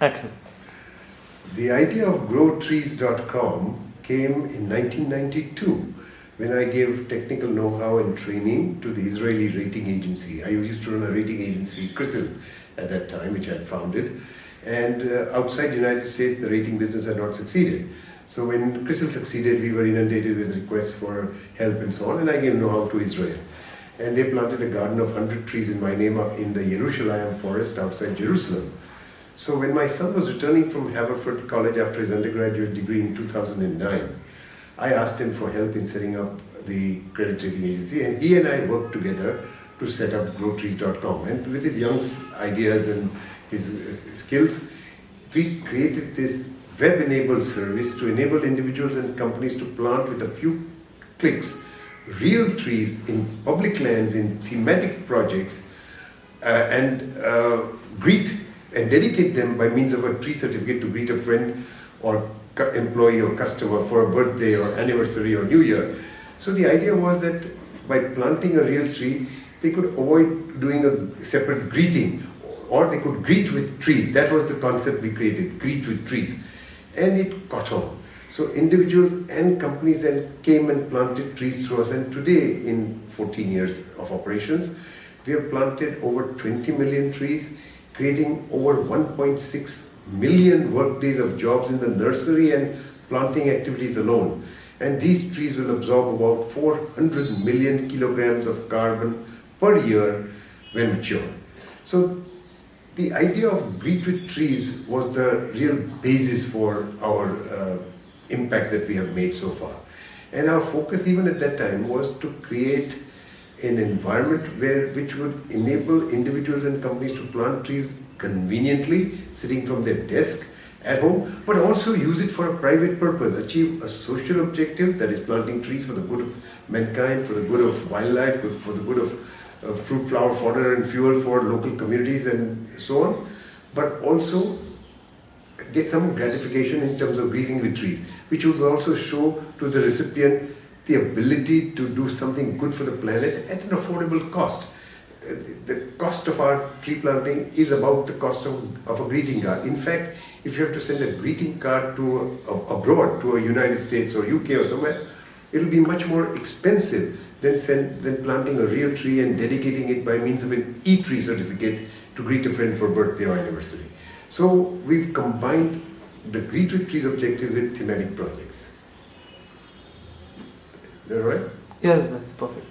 Action. The idea of growtrees.com came in 1992 when I gave technical know-how and training to the Israeli rating agency. I used to run a rating agency, CRISIL, at that time, which I had founded. And outside the United States, the rating business had not succeeded. So when CRISIL succeeded, we were inundated with requests for help and so on, and I gave know-how to Israel. And they planted a garden of 100 trees in my name in the Yerushalayim forest outside Jerusalem. So when my son was returning from Haverford College after his undergraduate degree in 2009, I asked him for help in setting up the credit rating agency, and he and I worked together to set up growtrees.com. And with his young ideas and his skills, we created this web-enabled service to enable individuals and companies to plant with a few clicks real trees in public lands, in thematic projects, and greet and dedicate them by means of a tree certificate to greet a friend or employee or customer for a birthday or anniversary or New Year. So the idea was that by planting a real tree, they could avoid doing a separate greeting, or they could greet with trees. That was the concept we created, greet with trees. And it caught on. So individuals and companies came and planted trees through us, and today, in 14 years of operations, we have planted over 20 million trees, creating over 1.6 million work days of jobs in the nursery and planting activities alone. And these trees will absorb about 400 million kilograms of carbon per year when mature. So the idea of Greet with Trees was the real basis for our impact that we have made so far. And our focus even at that time was to create an environment which would enable individuals and companies to plant trees conveniently, sitting from their desk at home, but also use it for a private purpose, achieve a social objective, that is planting trees for the good of mankind, for the good of wildlife, for the good of fruit, flower, fodder and fuel for local communities and so on, but also get some gratification in terms of breathing with trees, which would also show to the recipient the ability to do something good for the planet at an affordable cost. The cost of our tree planting is about the cost of a greeting card. In fact, if you have to send a greeting card to abroad, to a United States or UK or somewhere, it'll be much more expensive than planting a real tree and dedicating it by means of an e-tree certificate to greet a friend for birthday or anniversary. So we've combined the Greet with Trees objective with thematic projects. Is that right? Yeah, that's perfect.